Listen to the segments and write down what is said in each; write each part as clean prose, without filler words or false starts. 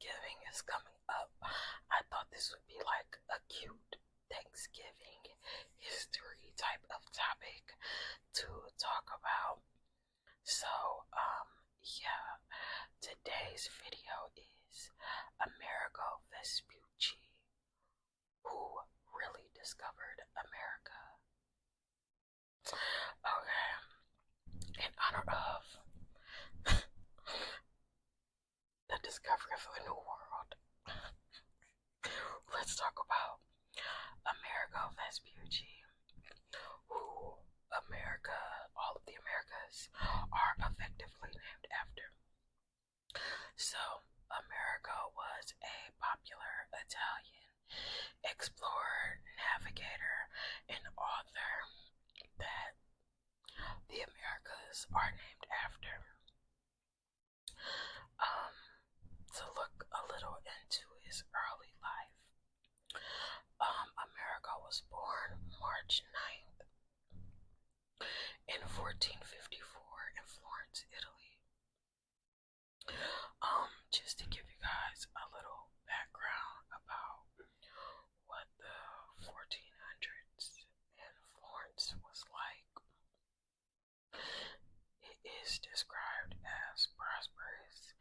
Thanksgiving is coming up. I thought this would be like a cute Thanksgiving history type of topic to talk about. So, yeah, today's video is Amerigo Vespucci, who really discovered America. Okay, in honor of the discovery of a new world, let's talk about Amerigo Vespucci, who America, all of the Americas are effectively named after. So, Amerigo was a popular Italian explorer, navigator, and author that the Americas are named after. To look a little into his early life, Amerigo was born March 9th in 1454 in Florence, Italy. Just to give you guys a little background about what the 1400s in Florence was like, it is described as prosperous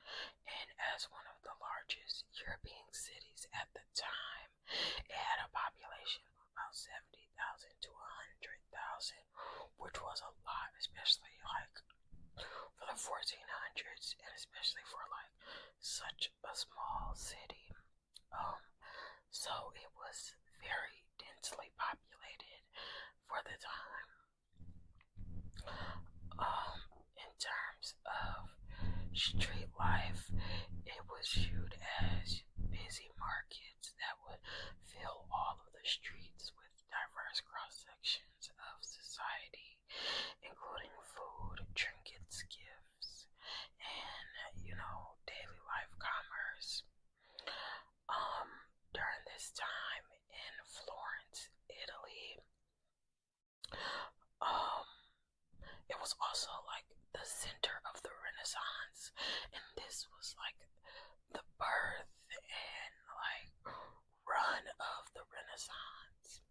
and as one of the largest European cities at the time. It had a population of about 70,000 to 100,000, which was a lot, especially like for the 1400s, and especially for like such a small city. So it was very densely populated for the time. In terms of street life, it was viewed as busy markets that would fill all of the streets with diverse cross sections of society, including food, trinkets, gifts, and daily life commerce. During this time in Florence, Italy, it was also like the center of the Renaissance, and this was like the birth and like run of the Renaissance.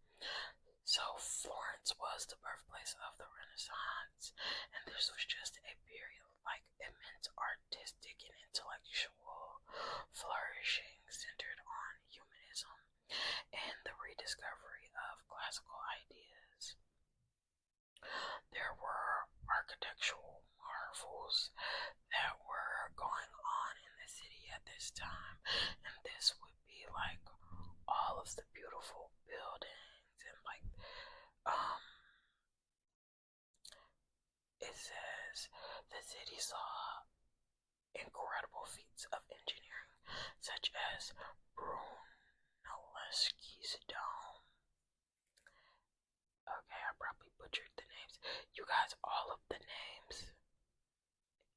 So Florence was the birthplace of the Renaissance, and this was just a period of like immense artistic and intellectual flourishing centered on humanism and the rediscovery of classical ideas. There were architectural marvels that were going on in the city at this time, and this would be like all of the beautiful buildings and like it says the city saw incredible feats of engineering such as Brunelleschi's dome. Okay, I probably butchered the names. You guys, all of the names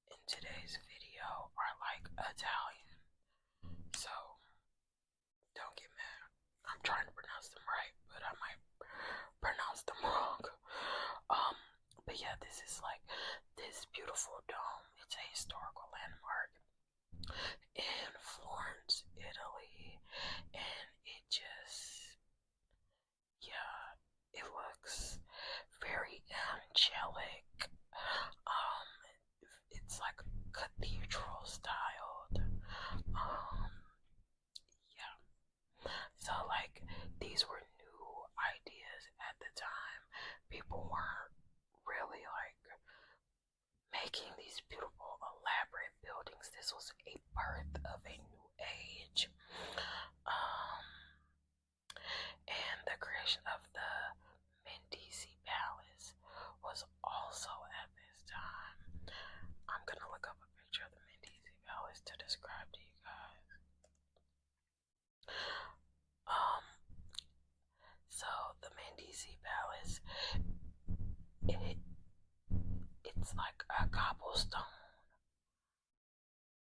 in today's video are like Italian, so don't get mad. I'm trying to pronounce them right, but I might pronounce them wrong. But yeah, this is like this beautiful dome. It's a historical landmark in Florence, Italy, and it just, yeah, it looks very angelic. It's like cathedral styled. Yeah. So like these were new ideas at the time. People weren't really like making these beautiful elaborate buildings. This was a birth of a new age. And the creation of the Medici Palace was also at this time. I'm gonna look up a picture of the Medici Palace to describe to you guys. So the Medici Palace, it's like a cobblestone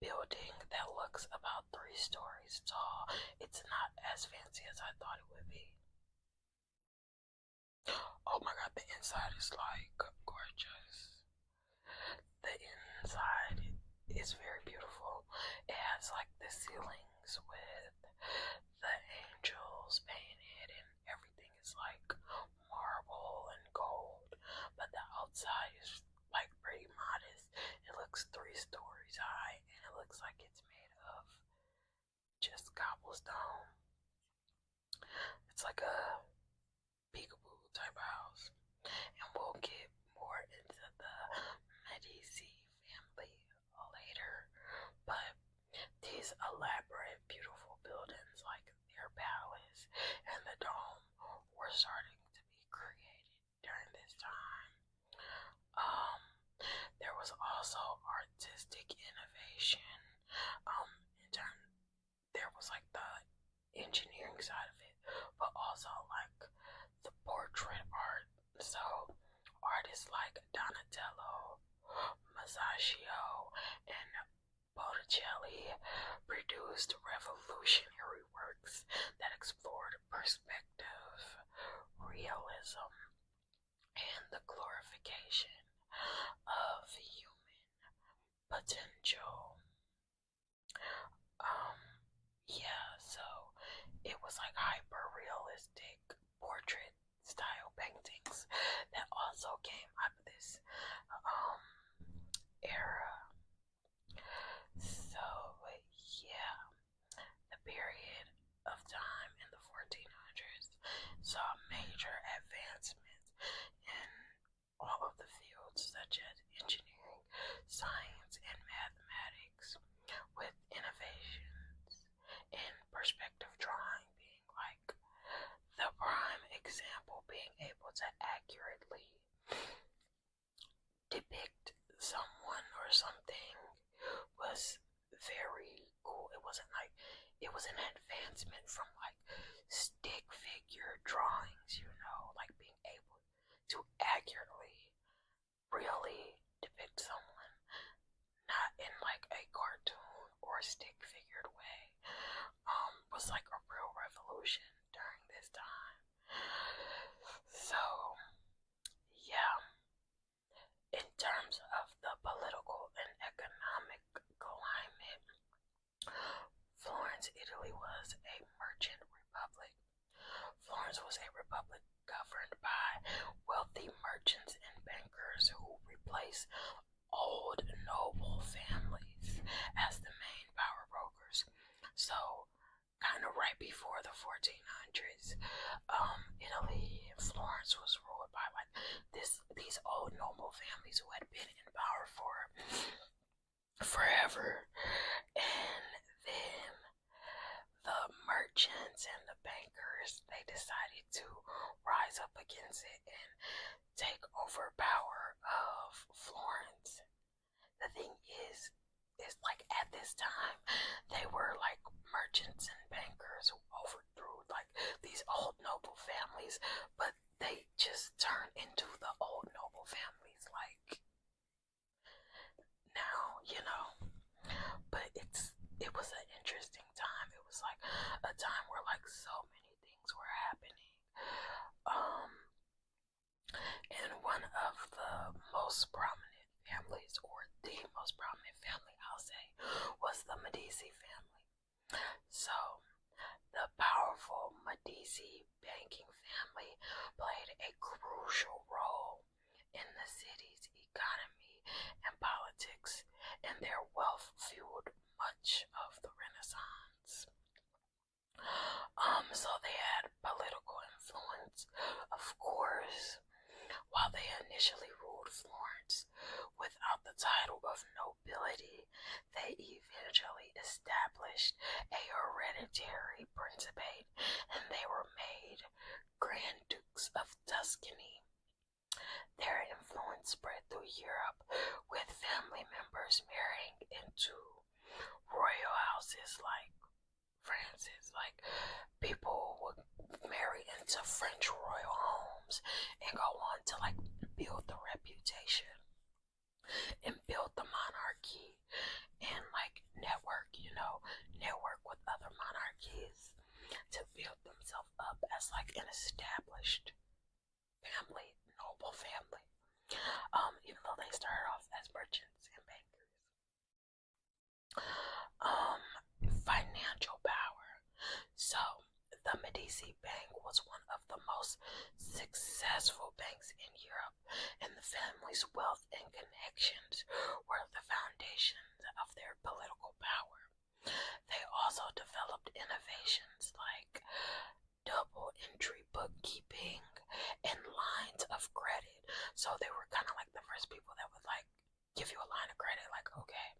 building that looks about 3 stories tall. It's not as fancy as I thought it would be. Oh my god, the inside is like gorgeous. The inside is very beautiful. It has like the ceilings with the angels painted, and everything is like marble and gold, but the outside is like pretty modest. It looks 3 stories high, and it looks like it's made of just cobblestone. It's like a peekaboo type of house. And we'll get more into the Medici family later. But these elaborate, beautiful buildings like their palace and the dome were starting to be created during this time. Um, there was also artistic innovation. In turn, there was like the engineering side of it, but also like the portrait art. So artists like Donatello, Masaccio, and Botticelli produced revolutionary works that explored perspective, realism, and the glorification of human potential. Um, yeah, so it was like hyper realistic portrait style paintings that also came out of this um era. So yeah, the period of time in the 1400s saw major advancements in all of the fields such as engineering, science, and mathematics, with innovations in perspective drawing being like the prime example, being able to accurately depict someone or something was very cool. It was an advancement from like stick figure drawings, like being able to accurately really depict someone, not in like a cartoon or stick figured way, was like a real revolution during this time. So, yeah, in terms of the political and economic climate, Florence, Italy was a merchant republic. Florence was a republic governed by wealthy merchants and bankers who replaced old noble families as the main power brokers. So, kind of right before the 1400s, Italy and Florence was ruled by like these old noble families who had been in power for forever, and then the merchants and the bankers, they decided to rise up against it and take over power of Florence. The thing is like at this time they were like merchants and bankers who overthrew like these old noble families, but they just turned into the old noble families like now, but it was an interesting time. It was like a time where like so many things were happening. Um, and one of the most prominent families, or the most prominent family, I'll say, was the Medici family. So, the powerful Medici banking family played a crucial role in the city's economy and politics, and their wealth fueled much of the Renaissance. So they had political influence, of course. While they initially ruled Florence without the title of nobility, they eventually established a hereditary principate, and they were made Grand Dukes of Tuscany. Their influence spread through Europe, with family members marrying into royal houses like France's. Like, people would marry into French royal homes and go on to like build the reputation and build the monarchy and like network with other monarchies to build themselves up as like an established family, noble family. Even though they started off as merchants and bankers. Medici Bank was one of the most successful banks in Europe, and the family's wealth and connections were the foundation of their political power. They also developed innovations like double entry bookkeeping and lines of credit. So they were kind of like the first people that would like give you a line of credit, like, okay,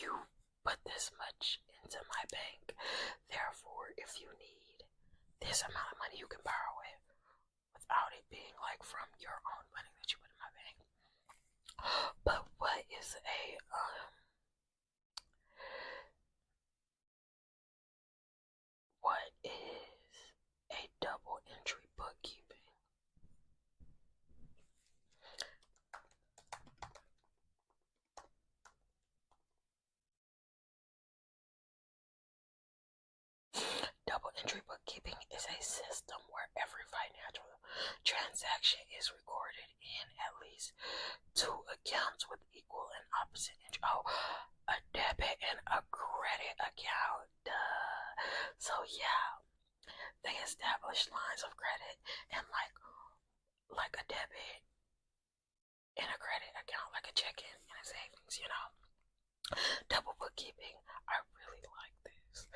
you put this much into my bank. Therefore, if you need this amount of money, you can borrow it without it being like from your own money that you put in my bank. But what is a double entry bookkeeping? Double entry bookkeeping is a system where every financial transaction is recorded in at least two accounts with equal and opposite entry. Oh, a debit and a credit account. Duh. So yeah, they established lines of credit and like a debit and a credit account, like a checking and a savings, you know. Double bookkeeping. I really like this.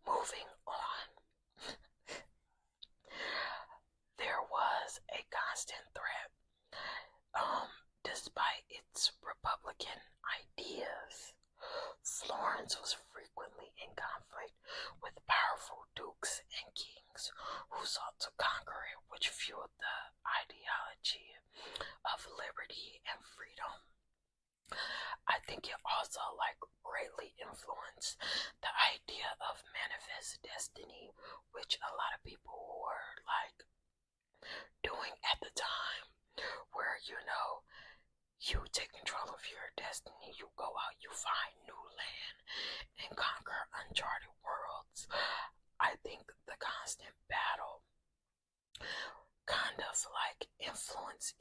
Moving on. There was a constant threat. Despite its Republican ideas, Florence was frequently in conflict with powerful dukes and kings who sought to conquer it, which fueled the ideology of liberty and freedom. I think it also greatly influenced the idea of manifest destiny, which a lot of people were doing at the time, where you take control of your destiny, you go out, you find new land and conquer uncharted worlds. I think the constant battle kind of influence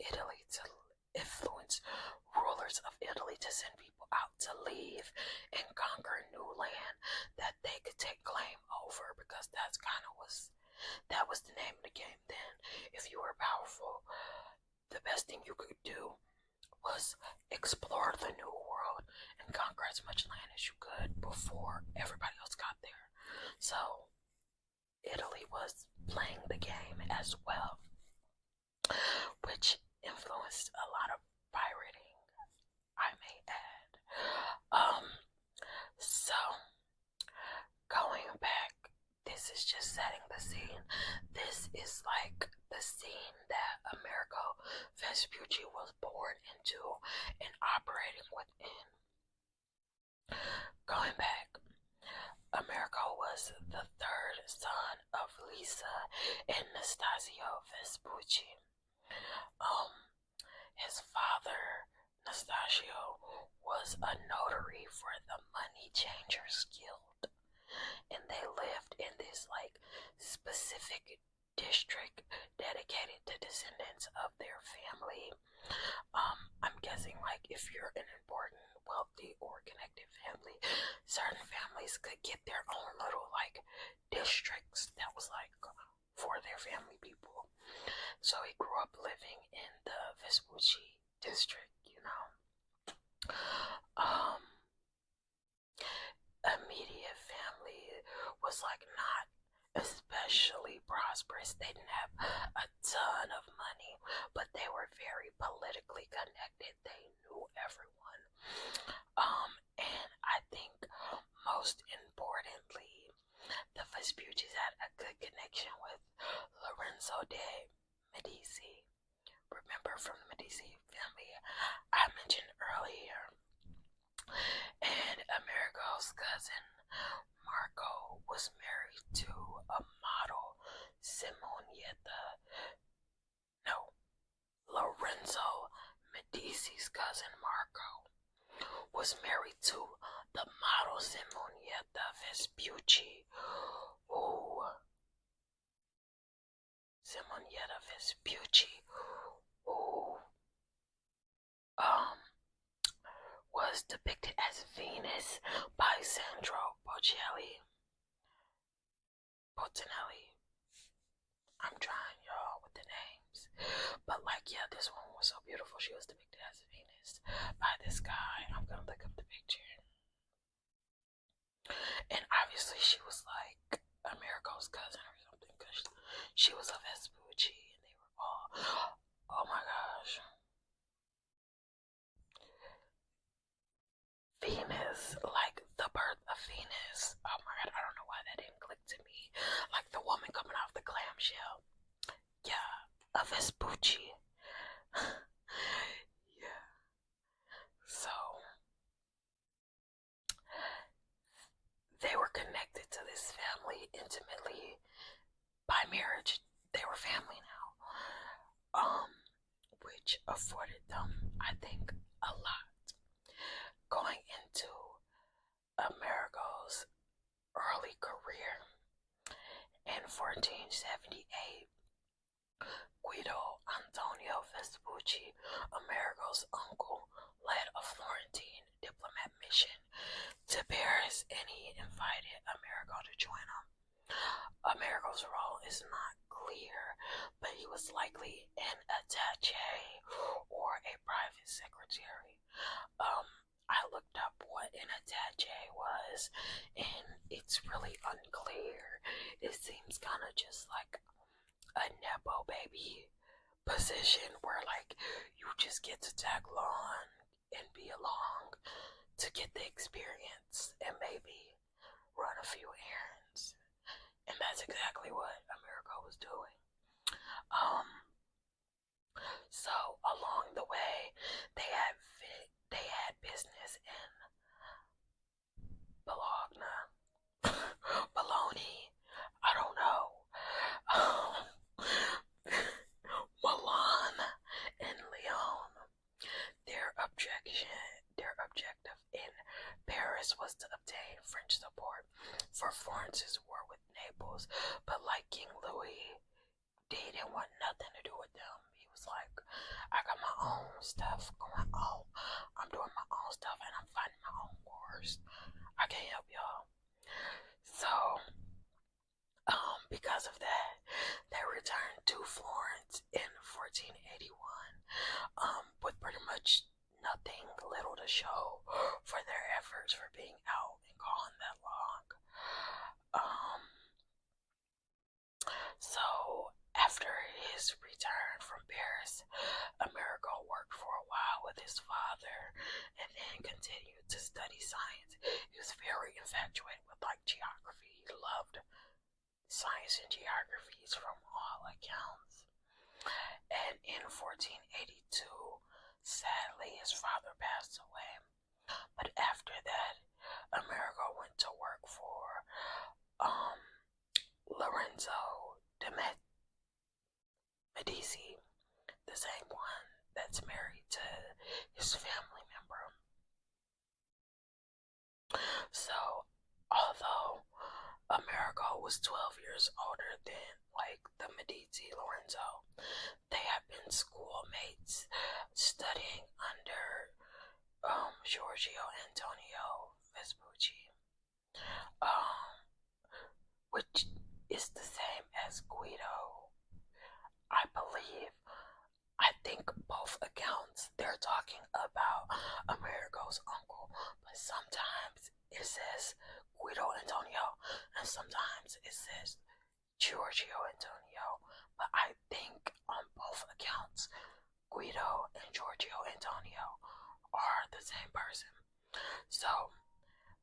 rulers of Italy to send people out to leave and conquer new land that they could take claim over, because that was the name of the game then. If you were powerful, the best thing you could do was explore the new world and conquer as much land as you could before everybody else got there. So Italy was playing the game as well, which influenced a lot of pirating, I may add. So going back, this is just setting the scene. This is the scene that Amerigo Vespucci was born into and operating within. Going back, Amerigo was the third son of Lisa and Nastasio Vespucci. His father, Nastasio, was a notary for the Money Changers Guild, and they lived in this specific district dedicated to descendants of their family. I'm guessing if you're an important, wealthy, or connected family, certain families could get their own little districts that was for their family people. So he grew up living in the Vespucci district, Immediate family was not especially prosperous. They didn't have a ton of money, but they were very politically connected. They knew everyone. And I think most importantly, the Vespuccis had a good connection with Lorenzo de Medici. Remember, from the Medici family I mentioned earlier. And Amerigo's cousin Marco was married to a model, Lorenzo Medici's cousin Marco was married to the model Simonietta Vespucci. Ooh. Simonietta Vespucci, who was was depicted as Venus by Sandro Botticelli. I'm trying, y'all, with the names. But, like, yeah, this one was so beautiful. She was depicted as Venus by this guy. I'm gonna look up the picture. And obviously, she was like Amerigo's cousin or something because she was a Vespucci and they were all. Oh my gosh. Venus, like the birth of Venus. Oh my god, I don't know why that didn't click to me. Like the woman coming off the clamshell. Yeah, a Vespucci. Yeah. So they were connected to this family intimately by marriage. They were family now. Which afforded them, I think, a lot. Going into Amerigo's early career in 1478, Guido Antonio Vespucci, Amerigo's uncle, led a Florentine diplomat mission to Paris and he invited Amerigo to join him. Amerigo's role is not clear, but he was likely an attaché or a private secretary. I looked up what an attaché was, and it's really unclear. It seems kind of just like a nepo baby position where like you just get to tag along and be along to get the experience and maybe run a few errands. And that's exactly what Amerigo was doing. So along the way, they had business in Bologna, I don't know, Milan, and Lyon. Their objective in Paris was to obtain French support for Florence's war with Naples, but like King Louis, they didn't want nothing to do with them. He was like, I got my own stuff going on. I'm doing my own stuff and I'm fighting my own wars. I can't help y'all. So, because of that, they returned to Florence in 1481, with pretty much nothing little to show for their efforts for being out and gone that long. So after his return from Paris, Amerigo worked for a while with his father and then continued to study science. He was very infatuated with like geography. He loved science and geographies from all accounts. And in 1482, sadly, his father passed away. But after that, Amerigo went to work for Lorenzo de Medici, the same one that's married to his family member. So, although Amerigo was 12 years older than like the Medici Lorenzo, they had been schoolmates studying under Giorgio Antonio Vespucci, which is the same as Guido, I believe. I think both accounts they're talking about Amerigo's uncle, but sometimes it says Guido Antonio and sometimes it says Giorgio Antonio. But I think on both accounts, Guido and Giorgio Antonio are the same person. So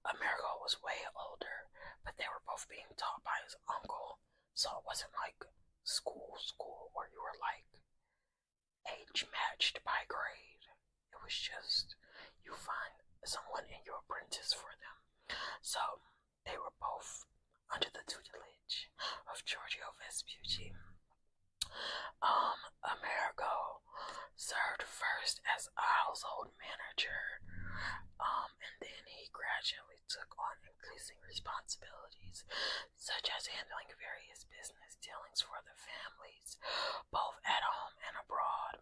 Amerigo was way older, but they were both being taught by his uncle. So it wasn't like school where you were like age matched by grade. It was just you find someone and you apprentice for them. So they were both under the tutelage of Giorgio Vespucci. Amerigo served first as a household manager, and then he gradually took on increasing responsibilities, such as handling various business dealings for the families, both at home and abroad.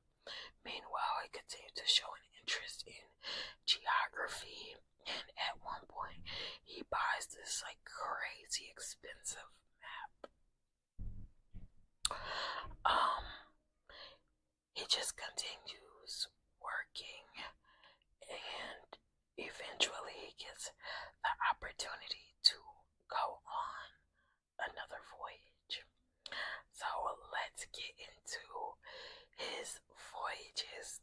Meanwhile, he continued to show an interest in geography he buys this like crazy expensive map. He just continues working, and eventually he gets the opportunity to go on another voyage. So let's get into his voyages.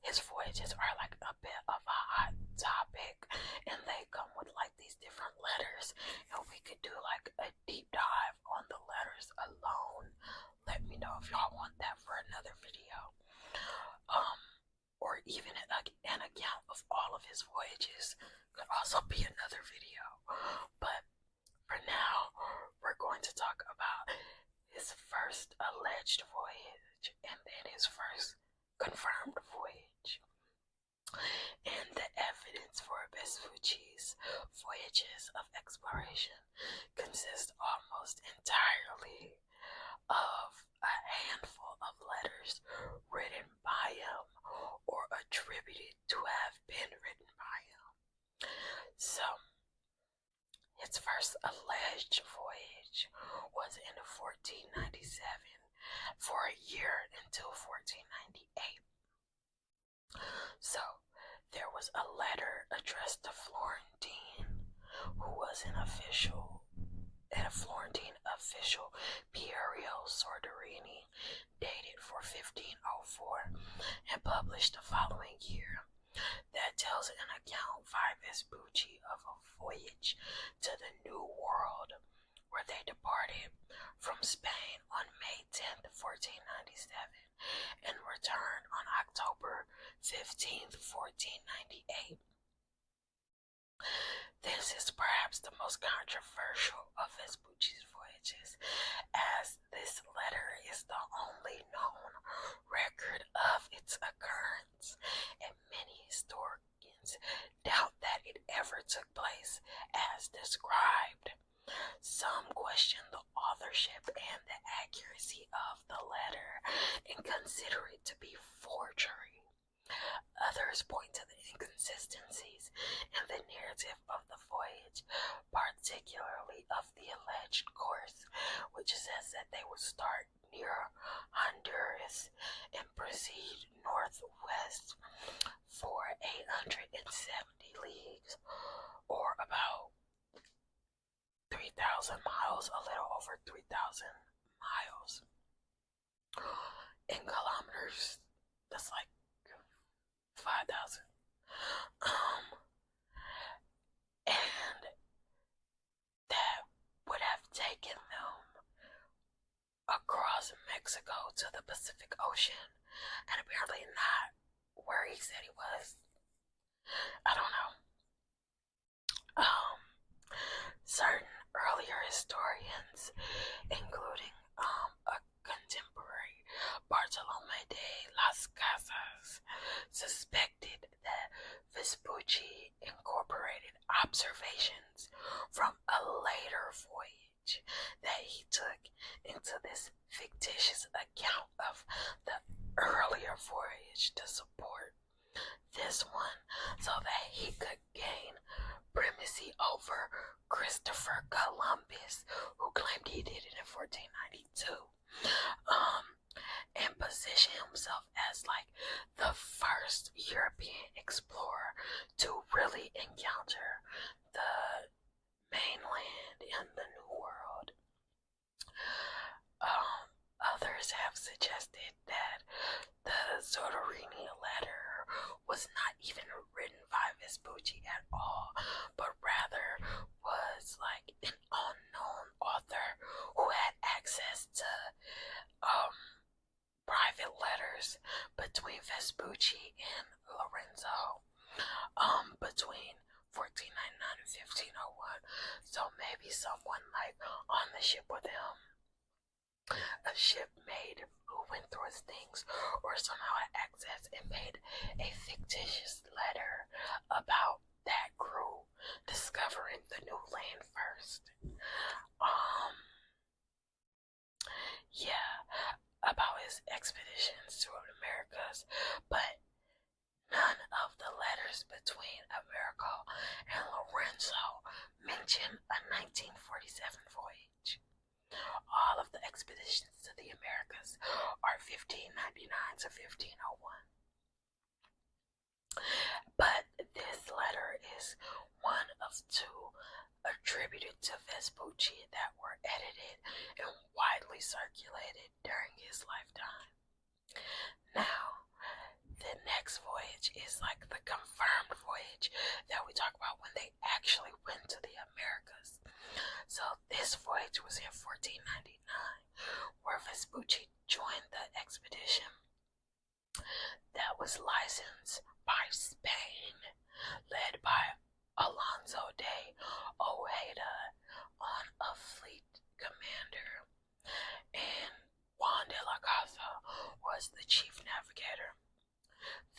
His voyages are like a bit of a hot topic, and they come with like these different letters, and we could do like a deep dive on the letters alone. Let me know if y'all want that for another video. Or even an account of all of his voyages could also be another video. But for now, we're going to talk about his first alleged voyage and then his first confirmed voyage. And the evidence for Vespucci's voyages of exploration consists almost entirely of a handful of letters written by him or attributed to have been written by him. So, his first alleged voyage was in 1497 for a year until 1498. So, there was a letter addressed to Florentine, who was a Florentine official, Piero Sorderini, dated for 1504 and published the following year, that tells an account by Vespucci of a voyage to the New World, where they departed from Spain on May 10th, 1497, and returned on October 15th, 1498. This is perhaps the most controversial of Vespucci's voyages, as this letter is the only known record of its occurrence, and many historians doubt that it ever took place as described. Some question the authorship and the accuracy of the letter and consider it to be forgery. Others point to the inconsistencies in the narrative of the voyage, particularly of the alleged course, which says that they would start near Honduras and proceed northwest for 870 leagues, or about 3,000 miles, a little over 3,000 miles. In kilometers, that's like 5,000. And that would have taken them across Mexico to the Pacific Ocean, and apparently not where he said he was. I don't know. Certain earlier historians, including a contemporary, Bartolome de las Casas, suspected that Vespucci incorporated observations from a later voyage that he took into this fictitious account of the earlier voyage to support this one, so that he could gain primacy over Christopher Columbus, who claimed he did it in 1492, and position himself as like the first European explorer to really encounter the mainland in the New World. Others have suggested that the Soderini letter was not even written by Vespucci at all, but rather was like an unknown author who had access to private letters between Vespucci and Lorenzo between 1499 and 1501. So maybe someone like on the ship with him, a shipmate who went through his things, or somehow had access and made a fictitious letter about that crew discovering the new land first. Yeah, about his expeditions to the Americas, but none of the letters between Amerigo is one of two attributed to Vespucci that were edited and widely circulated during his lifetime. Now, the next voyage is like the confirmed voyage that we talk about when they actually went to the Americas. So this voyage was in 1499, where Vespucci joined the expedition that was licensed by Spain, led by Alonso de Ojeda on a fleet commander, and Juan de la Casa was the chief navigator.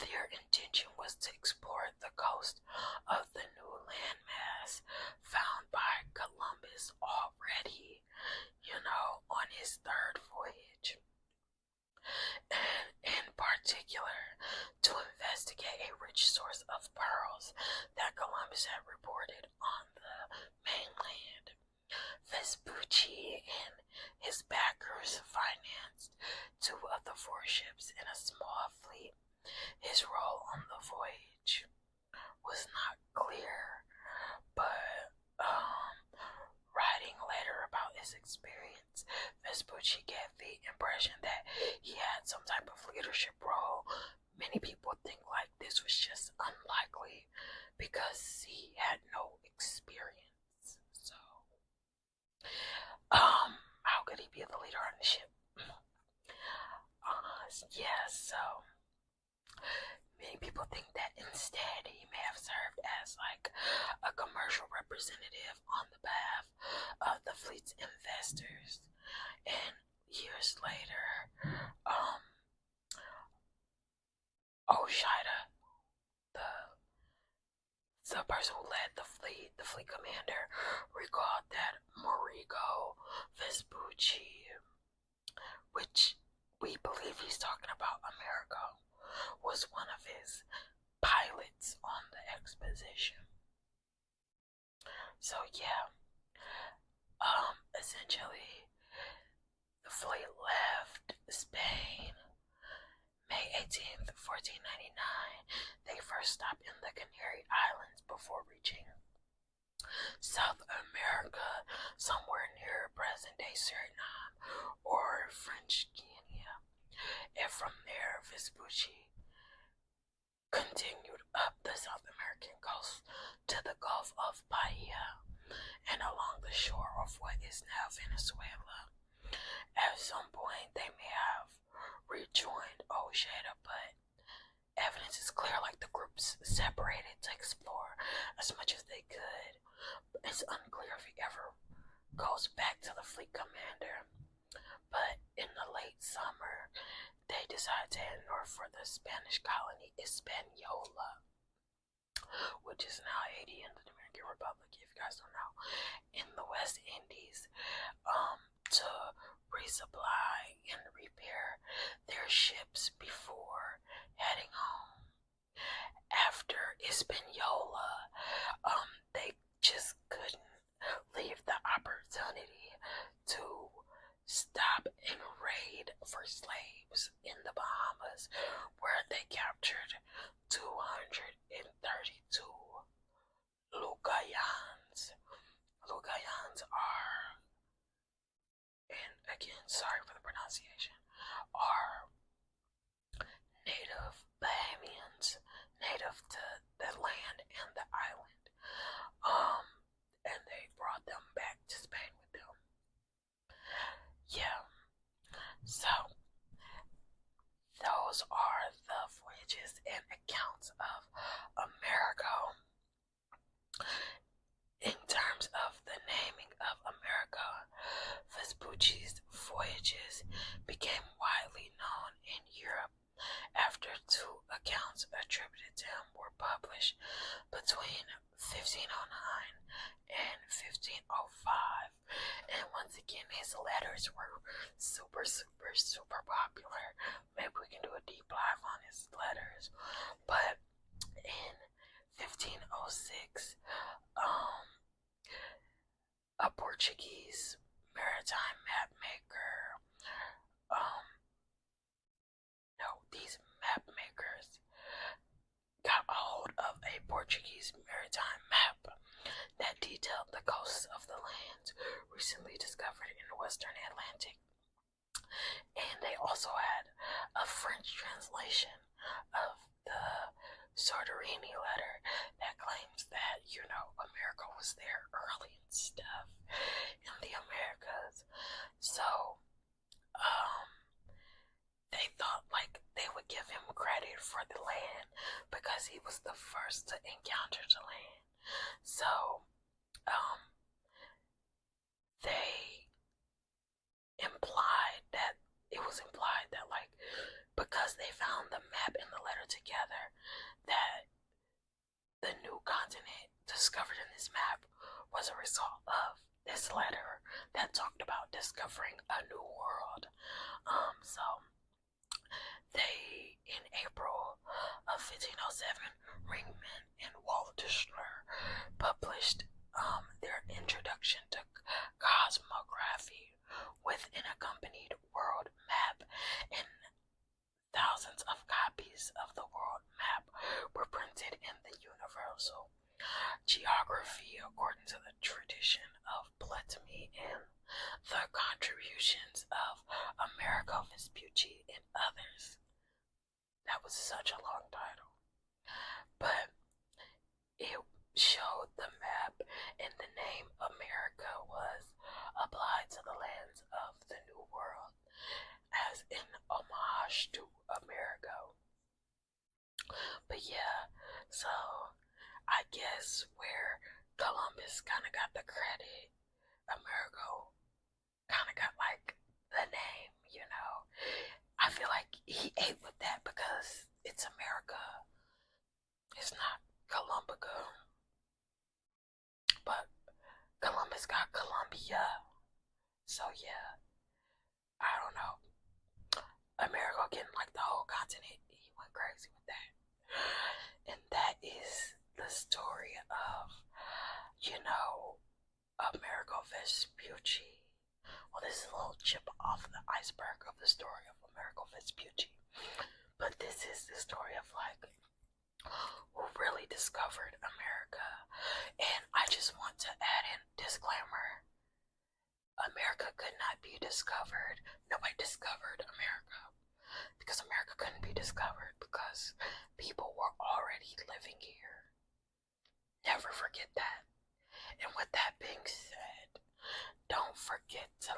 Their intention was to explore the coast of the new landmass found by Columbus already, on his third voyage. And in particular, to investigate a rich source of pearls that Columbus had reported on the mainland. Vespucci and his backers financed 2 of the 4 ships in a small fleet. His role on the voyage was not clear, but writing later about his experience, Vespucci gave the impression that he had some type of leadership role. Many people think like this was just unlikely because he had no experience. So, how could he be the leader on the ship? So many people think that instead he may have served as like a commercial representative on the behalf of the fleet's investors. And years later, Ojeda, the person who led the fleet commander, recalled that Amerigo Vespucci, which we believe he's talking about Amerigo, was one of his pilots on the expedition. So essentially the fleet left Spain May 18th, 1499. They first stopped in the Canary Islands before reaching South America, somewhere near present-day Suriname or French Guiana. And from there, Vespucci continued up the South American coast to the Gulf of Bahia and along the shore of what is now Venezuela. At some point, they may have rejoined Ojeda, but evidence is clear like the groups separated to explore as much as they could. It's unclear if he ever goes back to the fleet commander. But in the late summer, they decided to head north for the Spanish colony Hispaniola, which is now Haiti in the Dominican Republic, if you guys don't know, in the West Indies, to resupply and repair their ships before heading home. After Hispaniola, they just couldn't leave the opportunity to stop and raid for slaves in the Bahamas, where they captured 232 Lucayans. Lucayans are, and again, sorry for the pronunciation, are native Bahamians, native to the land and the island. And they brought them back to Spain with them. So those are the voyages and accounts of Amerigo. In terms of the naming of Amerigo, Vespucci's voyages became widely known in Europe after 2 accounts attributed to him were published between 1509 and 1505. And once again, his letters were super popular. Maybe we can do a deep dive on his letters. But in 1506, a Portuguese maritime map maker, these map makers got a hold of a Portuguese maritime recently discovered in the Western Atlantic. And they also had a French translation of the Soderini letter that claims that, America was there early and stuff in the Americas. So, they thought like they would give him credit for the land because he was the first to encounter the land. So, they implied that like because they found the map and the letter together, that the new continent discovered in this map was a result of this letter that talked about discovering a new world. So they, in April of 1507, Ringman and Waldschler published their introduction to cosmography with an accompanied world map, and thousands of copies of the world map were printed in the Universal Geography according to the tradition of Ptolemy and the contributions of Amerigo Vespucci and others. That was such a long title. But it showed the map, and the name America was applied to the lands of the New World as an homage to Amerigo. But yeah, so I guess where Columbus kind of got the credit, Amerigo kind of got like the name, I feel like he ate with that because it's America. It's not Columbica. But Columbus got Columbia. So yeah, I don't know. Amerigo getting like the whole continent. He went crazy with that. And that is the story of, Amerigo Vespucci. Well, this is a little chip off the iceberg of the story of Amerigo Vespucci. But this is the story of like who really discovered America. And I just want to add in disclaimer. America could not be discovered. Nobody discovered America. Because America couldn't be discovered because people were already living here. Never forget that. And with that being said, don't forget to